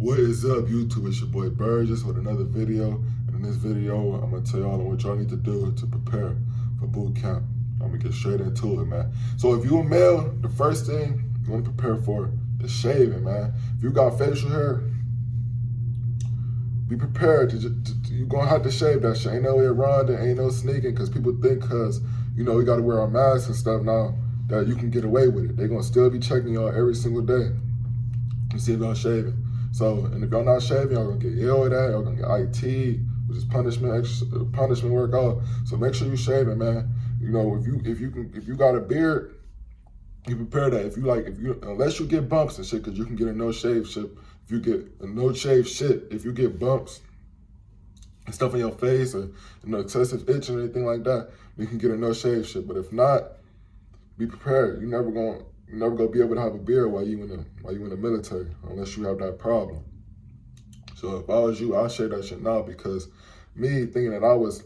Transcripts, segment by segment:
What is up, YouTube? It's your boy Burgess with another video. And in this video, I'm gonna tell y'all what y'all need to do to prepare for boot camp. I'm gonna get straight into it, man. So if you're a male, the first thing you wanna prepare for is shaving, man. If you got facial hair, be prepared you're gonna have to shave that shit. Ain't no way around it, ain't no sneaking, cause people think we gotta wear our masks and stuff now that you can get away with it. They're gonna still be checking y'all every single day to see if y'all shaving. So, and if y'all not shaving, y'all gonna get ill with that. Y'all gonna get IT, which is punishment workout. So make sure you shaving, man. You know, if you got a beard, you prepare that. Unless you get bumps and shit, cause you can get a no shave shit. If you get a no shave shit, if you get bumps and stuff on your face or excessive itching or anything like that, you can get a no shave shit. But if not, be prepared. You're never gonna be able to have a beard while you in the military, unless you have that problem. So if I was you, I'd shave that shit now, because me thinking that I was,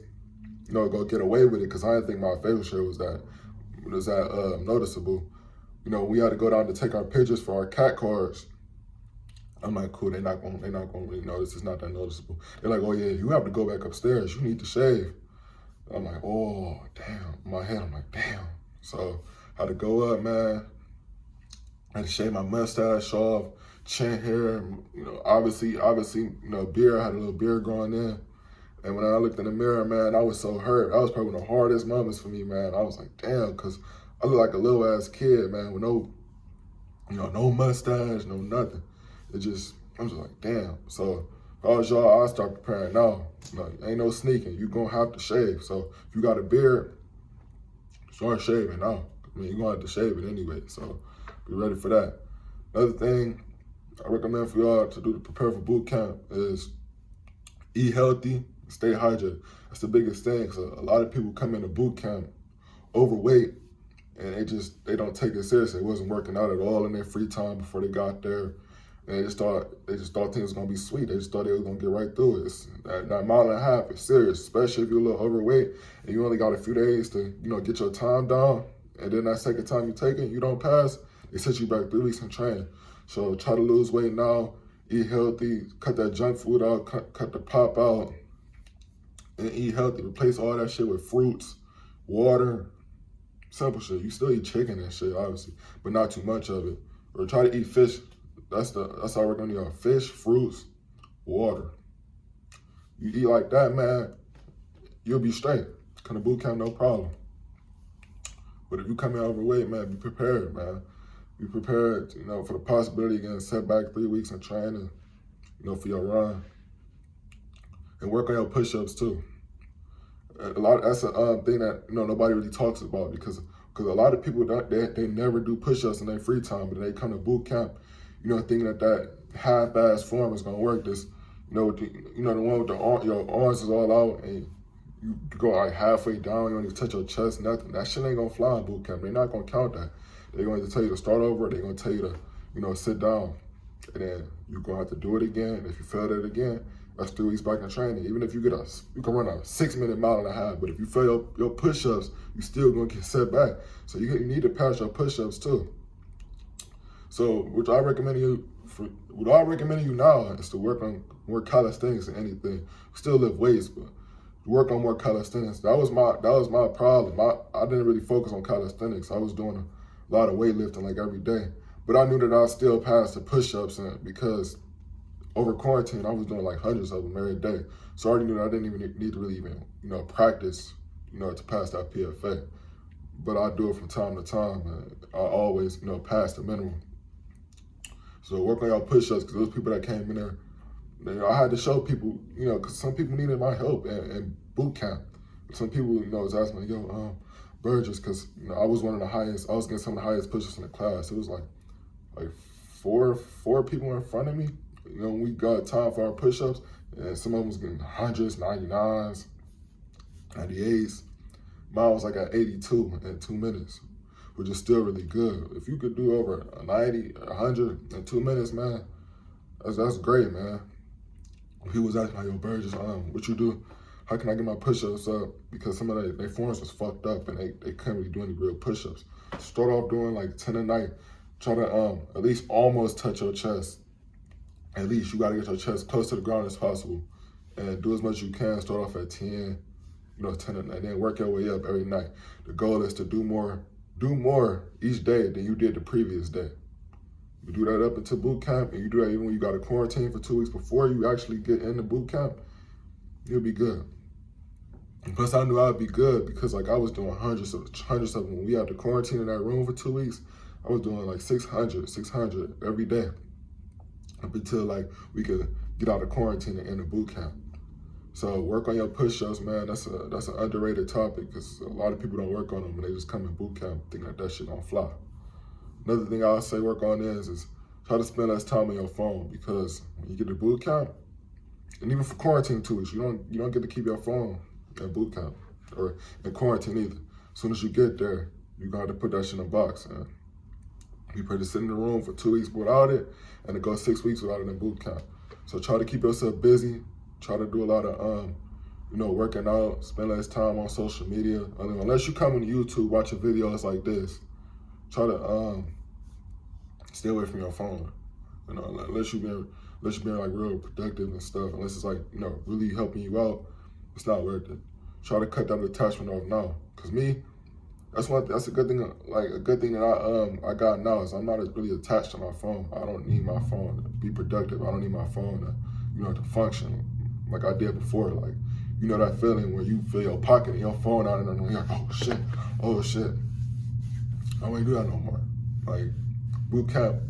gonna get away with it, because I didn't think my facial hair was that noticeable. We had to go down to take our pictures for our cat cards. I'm like, cool, they're not gonna really notice. It's not that noticeable. They're like, oh yeah, you have to go back upstairs. You need to shave. I'm like, oh damn. In my head, I'm like, damn. So I had to go up, man. I had to shave my mustache off, chin hair, obviously, beard. I had a little beard growing in. And when I looked in the mirror, man, I was so hurt. That was probably one of the hardest moments for me, man. I was like, damn, because I look like a little ass kid, man, with no mustache, no nothing. I'm just like, damn. So if I was y'all, I'd start preparing now. Ain't no sneaking. You're going to have to shave. So if you got a beard, start shaving now. You're going to have to shave it anyway. So be ready for that. Another thing I recommend for y'all to do to prepare for boot camp is eat healthy, stay hydrated. That's the biggest thing. So a lot of people come into boot camp overweight, and they don't take it seriously. They wasn't working out at all in their free time before they got there. And they just thought things was gonna be sweet. They just thought they was gonna get right through it. That mile and a half is serious, especially if you're a little overweight and you only got a few days to, get your time down. And then that second time you take it, you don't pass, they set you back 3 weeks in training. So try to lose weight now, eat healthy, cut that junk food out, cut the pop out, and eat healthy. Replace all that shit with fruits, water, simple shit. You still eat chicken and shit, obviously, but not too much of it. Or try to eat fish. That's how we're gonna eat: fish, fruits, water. You eat like that, man, you'll be straight. Come to boot camp, no problem. But if you come in overweight, man, be prepared, man. Be prepared, for the possibility of getting set back 3 weeks in training, for your run. And work on your push-ups too. That's a thing that nobody really talks about, because a lot of people they never do push-ups in their free time, but they come to boot camp, thinking that half-ass form is gonna work. This, the one with your arms is all out and you go like halfway down, you don't even touch your chest, nothing. That shit ain't gonna fly in boot camp. They're not gonna count that. They're going to tell you to start over. They're gonna tell you to, sit down, and then you're gonna have to do it again. If you fail it again, that's 3 weeks back in training. Even if you can run a 6-minute mile and a half, but if you fail your push-ups, you still gonna get set back. So you need to pass your push-ups too. So what I recommend you now is to work on more calisthenics than anything. Still lift weights, but work on more calisthenics. That was my problem. I didn't really focus on calisthenics. I was doing a lot of weightlifting like every day, but I knew that I still passed the push-ups, because over quarantine I was doing like hundreds of them every day. So I already knew that I didn't even need to really even practice to pass that PFA. But I do it from time to time, and I always pass the minimum. So work on your push-ups, because those people that came in there, I had to show people, because some people needed my help in boot camp. Some people, was asking me, yo, Burgess, because I was one of the highest. I was getting some of the highest push-ups in the class. It was like four people in front of me. When we got time for our push-ups, and some of them was getting hundreds, 99s, 98s. Mine was like at 82 in 2 minutes, which is still really good. If you could do over a 90, 100 in 2 minutes, man, that's great, man. People was asking, like, yo, Burgess, what you do? How can I get my push-ups up? Because some of their forms was fucked up, and they couldn't really do any real push-ups. Start off doing like 10 a night. Try to at least almost touch your chest. At least you gotta get your chest close to the ground as possible and do as much as you can. Start off at 10, 10 and then work your way up every night. The goal is to do more each day than you did the previous day. You do that up until boot camp, and you do that even when you got to quarantine for 2 weeks before you actually get into boot camp, you'll be good. And plus, I knew I'd be good because like I was doing hundreds of them. When we had to quarantine in that room for 2 weeks, I was doing like 600 every day up until like we could get out of quarantine and into boot camp. So work on your push-ups, man. That's an underrated topic because a lot of people don't work on them and they just come in boot camp thinking that shit gonna fly. Another thing I'll say work on is try to spend less time on your phone because when you get to boot camp, and even for quarantine 2 weeks, you don't get to keep your phone at boot camp or in quarantine either. As soon as you get there, you're gonna have to put that shit in a box. And you better sit in the room for 2 weeks without it and to go 6 weeks without it in boot camp. So try to keep yourself busy. Try to do a lot of, working out, spend less time on social media. Unless you come on YouTube watching videos like this, try to stay away from your phone. Unless you're being like real productive and stuff. Unless it's like really helping you out, it's not worth it. Try to cut that attachment off now. Cause me, that's a good thing. Like a good thing that I got now is I'm not really attached to my phone. I don't need my phone to be productive. I don't need my phone to to function like I did before. Like, that feeling where you feel your pocket and your phone out and you're like, oh shit. I don't do that no more. Like, boot camp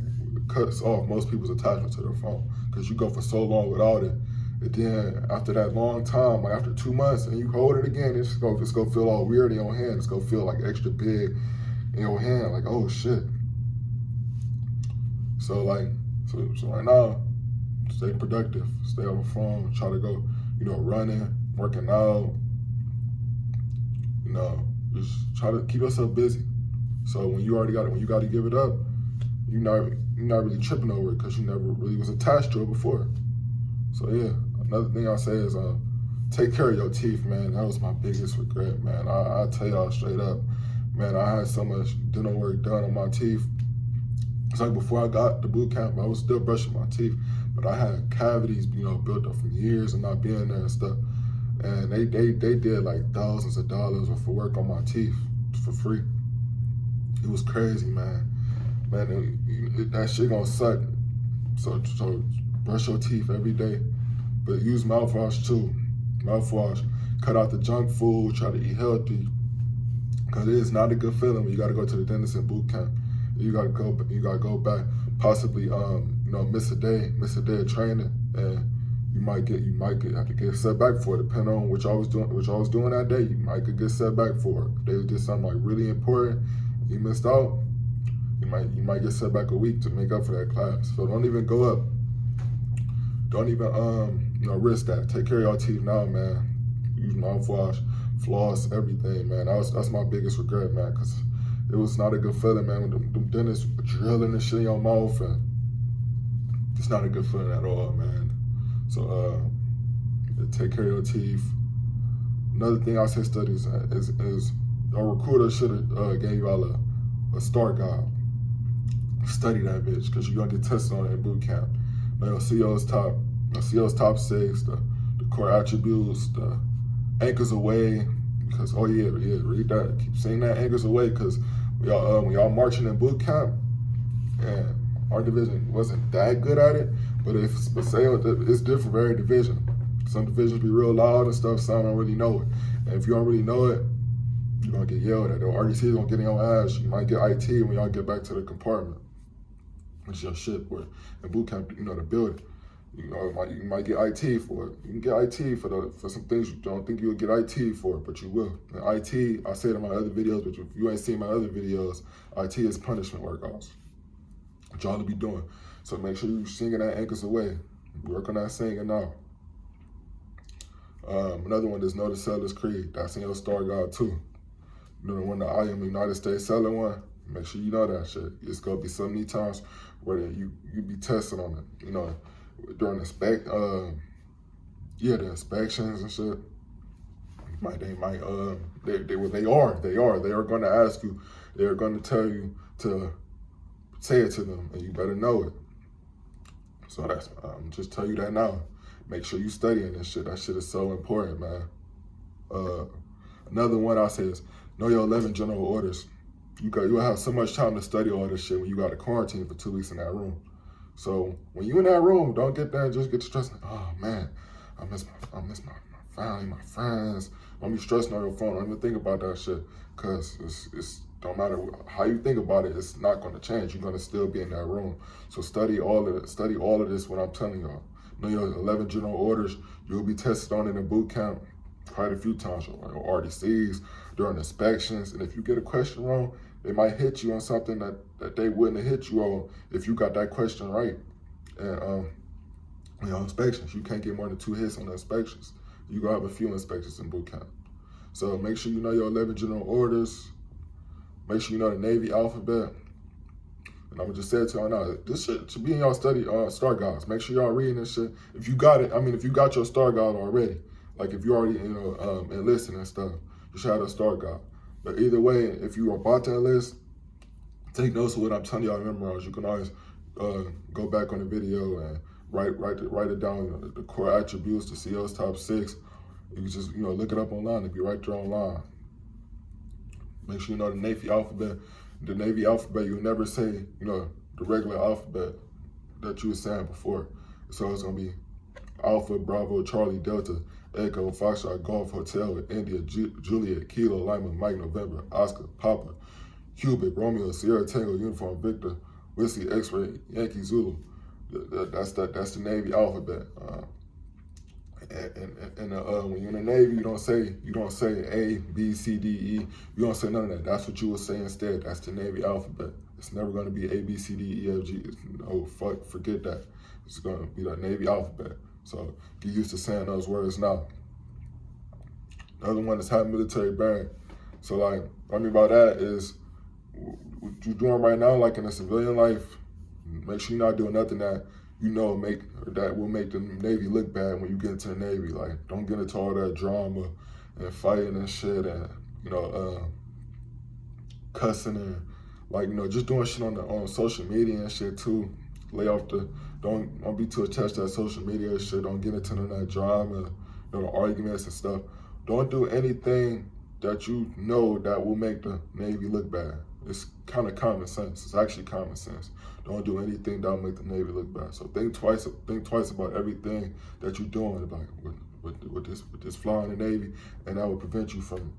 cuts off most people's attachment to their phone because you go for so long without it. And then after that long time, like after 2 months, and you hold it again, it's gonna feel all weird in your hand. It's gonna feel like extra big in your hand, like, oh shit. So right now, stay productive, stay on the phone, try to go, running, working out, just try to keep yourself busy. So when you got to give it up, you're not really tripping over it because you never really was attached to it before. So yeah, another thing I say is take care of your teeth, man. That was my biggest regret, man. I tell y'all straight up, man, I had so much dental work done on my teeth. It's like before I got to boot camp, I was still brushing my teeth, but I had cavities, built up from years of not being there and stuff. And they did like thousands of dollars worth of work on my teeth for free. It was crazy, man. That shit gonna suck. So brush your teeth every day, but use mouthwash too. Mouthwash. Cut out the junk food. Try to eat healthy, because it is not a good feeling when you gotta go to the dentist in boot camp. You gotta go back, possibly miss a day of training, and you might have to get set back for it, depending on what y'all was doing that day. You might get set back for it. If they did something like really important, you missed out, you might get set back a week to make up for that class. So don't even go up. Don't even risk that. Take care of your teeth now, man. Use mouthwash, floss, everything, man. That's my biggest regret, man, because it was not a good feeling, man, when them dentists drilling the shit in your mouth, and it's not a good feeling at all, man. So take care of your teeth. Another thing I say studies is a recruiter should have gave y'all a start guide. Study that bitch, because you're gonna get tested on it in boot camp. Now you'll see those top 6, the core attributes, the anchors away, because read that, keep saying that, anchors away, because when y'all marching in boot camp, and our division wasn't that good at it, but it's different for every division. Some divisions be real loud and stuff, some don't really know it. And if you don't really know it, you're gonna get yelled at. The RDC is gonna get in your ass. You might get IT when y'all get back to the compartment. It's your shit, but in boot camp, the building. You might get IT for it. You can get IT for some things you don't think you'll get IT for, but you will. And IT, I said in my other videos, but if you ain't seen my other videos, IT is punishment workouts. What y'all to be doing. So make sure you singing that anchors away. Work on that singing now. Another one is know the seller's creed. That's in your star guide too. The one that I am United States selling one. Make sure you know that shit. It's gonna be so many times where you be tested on it. During the inspections and shit. They are gonna ask you. They're gonna tell you to say it to them, and you better know it. So that's, just tell you that now. Make sure you studying this shit. That shit is so important, man. Another one I say is know your 11 general orders. You'll have so much time to study all this shit when you got to quarantine for 2 weeks in that room. So when you in that room, don't get there and just get stressed. Oh man, I miss my family, my friends. Don't be stressing on your phone. Don't even think about that shit, cause it's don't matter how you think about it. It's not gonna change. You're gonna still be in that room. So study all of it. Study all of this. What I'm telling y'all. Know your 11 general orders. You'll be tested on in a boot camp quite a few times, or RDCs, during inspections. And if you get a question wrong, they might hit you on something that they wouldn't have hit you on if you got that question right. And inspections, you can't get more than 2 hits on the inspections. You're gonna have a few inspections in boot camp. So make sure you know your 11 general orders. Make sure you know the Navy alphabet. And I'm gonna just say it to y'all now, this shit should be in y'all study STAR guides. Make sure y'all reading this shit. If you got it, if you got your STAR guide already, like if you already, enlisting and stuff, you should have a STAR guide. But either way, if you are about to enlist, take notes of what I'm telling y'all to memorize. You can always go back on the video and write it down, the core attributes, the CO's top 6. You can just, look it up online. It'll be right there online. Make sure you know the Navy alphabet. The Navy alphabet, you'll never say, the regular alphabet that you were saying before. So it's gonna be Alpha, Bravo, Charlie, Delta, Echo, Foxtrot, Golf, Hotel, India, Juliet, Kilo, Lima, Mike, November, Oscar, Papa, Cubic, Romeo, Sierra, Tango, Uniform, Victor, Whiskey, X-Ray, Yankee, Zulu. That's the Navy alphabet. And when you're in the Navy, you don't say A, B, C, D, E. You don't say none of that. That's what you will say instead. That's the Navy alphabet. It's never going to be A, B, C, D, E, F, G. Forget that. It's going to be the Navy alphabet. So get used to saying those words now. The other one is have military bearing. So what I mean by that is what you're doing right now, like in a civilian life, make sure you're not doing nothing that that will make the Navy look bad when you get into the Navy. Like, don't get into all that drama and fighting and shit and, cussing and, just doing shit on social media and shit too. Lay off don't be too attached to that social media and shit. Don't get into none of that drama, the arguments and stuff. Don't do anything that you know that will make the Navy look bad. It's kind of common sense. It's actually common sense. Don't do anything that will make the Navy look bad. So think twice about everything that you're doing, like with this flaw in the Navy, and that will prevent you from,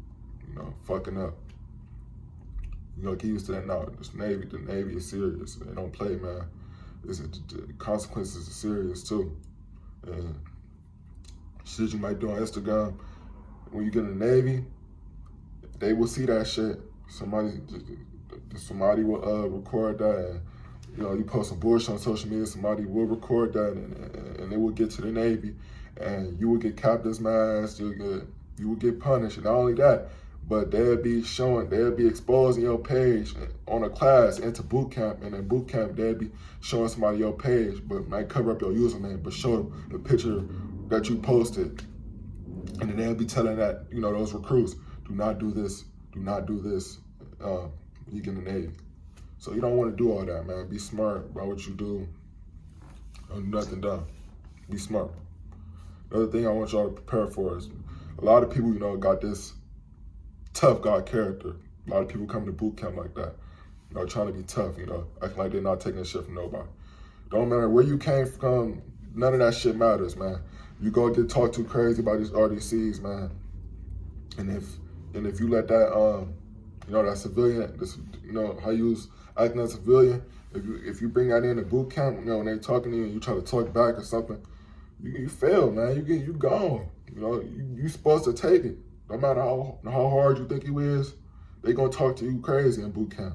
fucking up. Get used to that now. The Navy is serious. They don't play, man. The consequences are serious too. And shit you might do on Instagram, when you get in the Navy, they will see that shit. Somebody will record that, and you post some bullshit on social media. Somebody will record that, and it will get to the Navy, and you will get captain's mast. You will get punished, and not only that, but they'll be exposing your page on a class into boot camp, and in boot camp they'll be showing somebody your page, but might cover up your username, but show the picture that you posted, and then they'll be telling that those recruits, do not do this. When you get in the Navy. So you don't want to do all that, man. Be smart about what you do. Don't do nothing dumb. Be smart. Another thing I want y'all to prepare for is a lot of people, got this tough guy character. A lot of people come to boot camp like that. Trying to be tough, acting like they're not taking shit from nobody. Don't matter where you came from, none of that shit matters, man. You go get talked to crazy by these RDCs, man. And if you let that that civilian, how you was acting as a civilian, if you bring that in boot camp, when they talking to you and you try to talk back or something, you fail, man. You gone. You supposed to take it. No matter how hard you think you is, they gonna talk to you crazy in boot camp.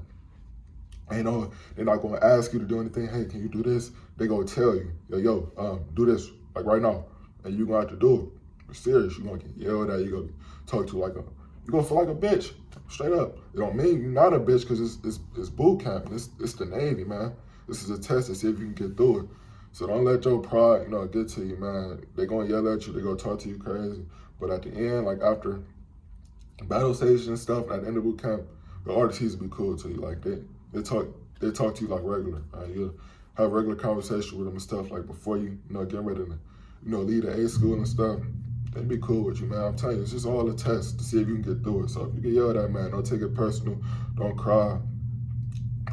They're not gonna ask you to do anything. Hey, can you do this? They gonna tell you, do this like right now, and you gonna have to do it. You're serious. You gonna get yelled at. You gonna talk to you gonna feel like a bitch. Straight up. It don't mean you're not a bitch because it's boot camp. It's the Navy, man. This is a test to see if you can get through it. So don't let your pride, get to you, man. They're gonna yell at you. They're gonna talk to you crazy. But at the end, like after battle stations and stuff, at the end of boot camp, the RTCs will be cool to you. Like they talk to you like regular. You'll have regular conversation with them and stuff, like before you know, getting ready to, leave the A school and stuff, they'd be cool with you, man. I'm telling you, it's just all a test to see if you can get through it. So if you get yelled at, man, don't take it personal. Don't cry.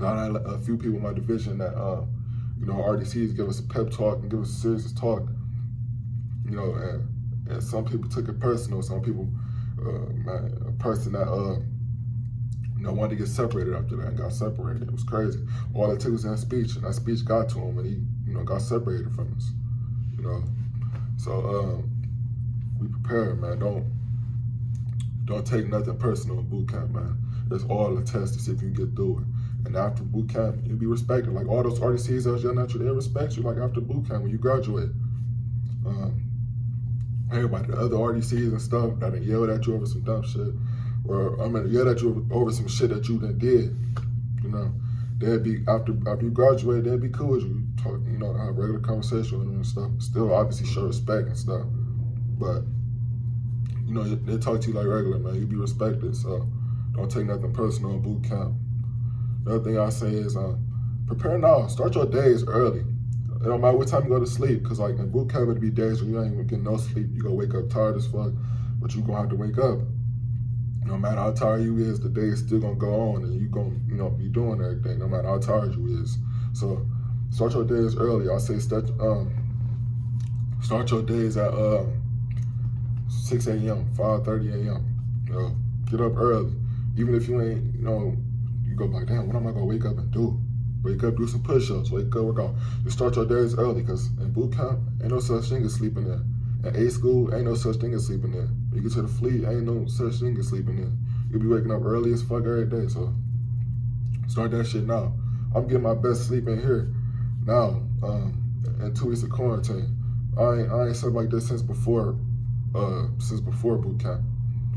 A few people in my division that, RDCs give us a pep talk and give us a serious talk, and some people took it personal. Some people, a person that, wanted to get separated after that and got separated. It was crazy. All it took was that speech, and that speech got to him, and he, got separated from us, So we prepared, man. Don't take nothing personal in boot camp, man. It's all a test to see if you can get through it. And after boot camp, you'll be respected. Like all those RDCs that was yelling at you, they'll respect you. Like after boot camp, when you graduate, everybody, the other RDCs and stuff that done yelled at you over some dumb shit, or yelled at you over some shit that you done did, they'd be after you graduate, they'd be cool with you. Talk, have regular conversation with them and stuff. Still, obviously, show respect and stuff, but they talk to you like regular, man. You be respected, so don't take nothing personal in boot camp. The other thing I say is prepare now. Start your days early. It don't matter what time you go to sleep, because like in boot camp, it'll be days where you ain't even getting no sleep. You gonna wake up tired as fuck, but you gonna have to wake up. No matter how tired you is, the day is still gonna go on, and you gonna be doing everything, no matter how tired you is. So start your days early. I say start your days at 6 a.m., 5:30 a.m. Get up early, even if you ain't, you go like, damn, what am I gonna wake up and do? Wake up, do some push-ups, wake up, work out. You start your days early, because in boot camp, ain't no such thing as sleeping there. At A school, ain't no such thing as sleeping there. You get to the fleet, ain't no such thing as sleeping there. You'll be waking up early as fuck every day, so start that shit now. I'm getting my best sleep in here now, in 2 weeks of quarantine. I ain't slept like this since before boot camp.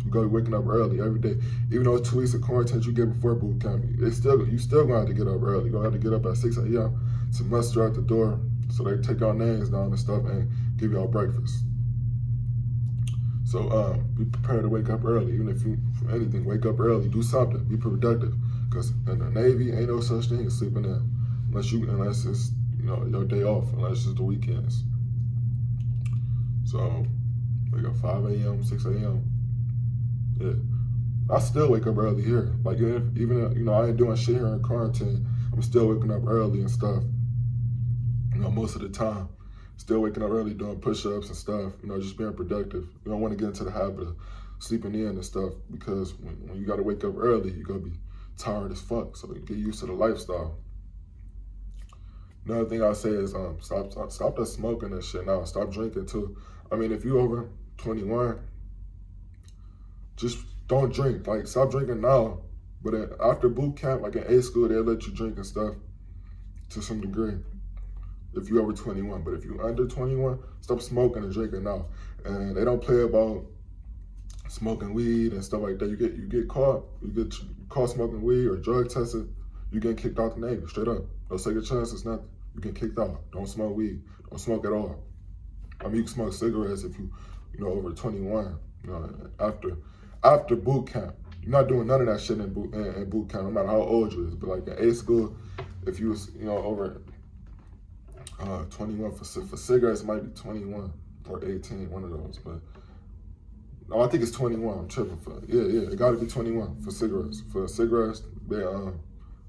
You go waking up early every day. Even though it's 2 weeks of quarantine you get before boot camp, you still gonna have to get up early. You're gonna have to get up at 6 a.m. to muster out the door, so they take our names down and stuff and give y'all breakfast. So be prepared to wake up early. Even if you, for anything, wake up early, do something, be productive. Because in the Navy, ain't no such thing as sleeping in, unless it's your day off, unless it's the weekends. So wake up 5 a.m., 6 a.m. Yeah, I still wake up early here. Like even I ain't doing shit here in quarantine, I'm still waking up early and stuff. Most of the time, still waking up early doing push-ups and stuff. Just being productive. You don't want to get into the habit of sleeping in and stuff, because when you got to wake up early, you're gonna be tired as fuck. So get used to the lifestyle. Another thing I say is stop that smoking and shit now. Stop drinking too. I mean, if you over 21. Just don't drink. Like, stop drinking now. But after boot camp, like in A school, they'll let you drink and stuff to some degree if you're over 21. But if you're under 21, stop smoking and drinking now. And they don't play about smoking weed and stuff like that. You get caught smoking weed or drug tested, you get kicked out the Navy, straight up. Don't take a chance, it's nothing. You get kicked out. Don't smoke weed. Don't smoke at all. I mean, you can smoke cigarettes if you over 21. After boot camp, you're not doing none of that shit in boot camp, no matter how old you is. But like in A school, if you was over 21 for cigarettes, it might be 21 or 18, one of those. But no, I think it's 21. I'm tripping for yeah. It got to be 21 for cigarettes. For cigarettes, they'll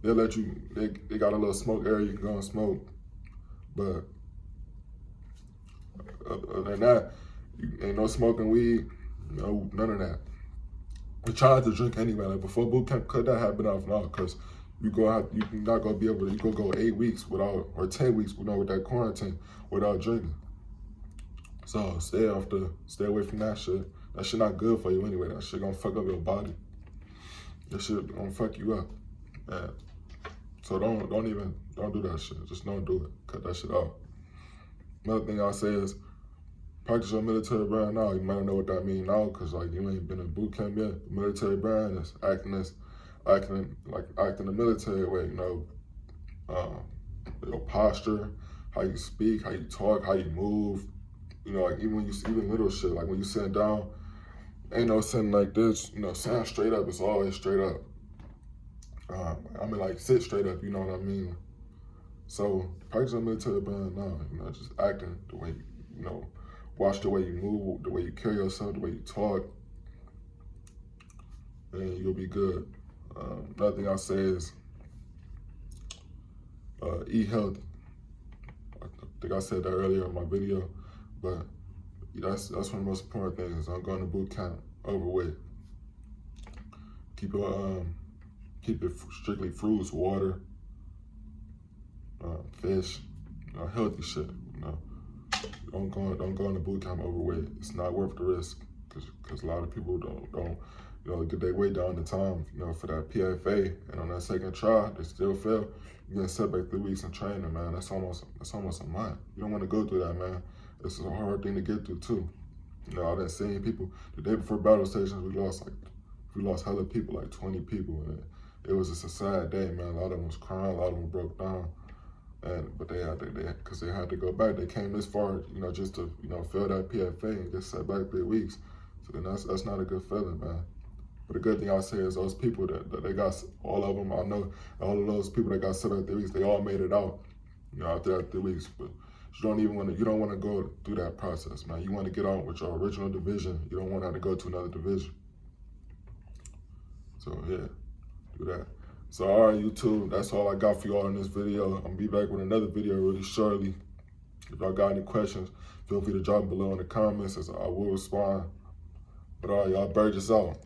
let you. They got a little smoke area you can go and smoke. But other than that, ain't no smoking weed, none of that. We tried to drink anyway. Like before boot camp, cut that habit off now, because you're not gonna be able to. You gonna go 8 weeks without, or 10 weeks with that quarantine without drinking. So stay away from that shit. That shit not good for you anyway. That shit gonna fuck up your body. That shit gonna fuck you up. Yeah. So don't do that shit. Just don't do it. Cut that shit off. Another thing I say is practice your military brand now. You might not know what that means now, because like you ain't been in boot camp yet. The military brand is acting the military way. Your posture, how you speak, how you talk, how you move. Like even little shit. Like when you sit down, ain't no sitting like this. Sitting straight up. It's always straight up. Like sit straight up. You know what I mean? So practice on military band now, just acting the way, watch the way you move, the way you carry yourself, the way you talk, and you'll be good. Another thing I'll say is eat healthy. I think I said that earlier in my video, but that's one of the most important things. I'm going to boot camp overweight. Keep it strictly fruits, water, fish, healthy shit. Don't go into boot camp overweight. It's not worth the risk because a lot of people don't get their weight down in time. For that PFA, and on that second try they still fail. You get set back 3 weeks in training, man. That's almost a month. You don't want to go through that, man. It's a hard thing to get through too. I done seen people the day before battle stations. We lost hella people, like 20 people, and it was just a sad day, man. A lot of them was crying, a lot of them broke down, but because they had to go back. They came this far, just to fail that PFA and get set back 3 weeks. So then that's not a good feeling, man. But the good thing I say is those people that they got, all of them, I know all of those people that got set back 3 weeks, they all made it out, after that 3 weeks. But you don't want to go through that process, man. You want to get on with your original division. You don't want to have to go to another division. So yeah, do that. So all right, YouTube, that's all I got for y'all in this video. I'm gonna be back with another video really shortly. If y'all got any questions, feel free to drop them below in the comments, as I will respond. But all right, y'all, Burgess out.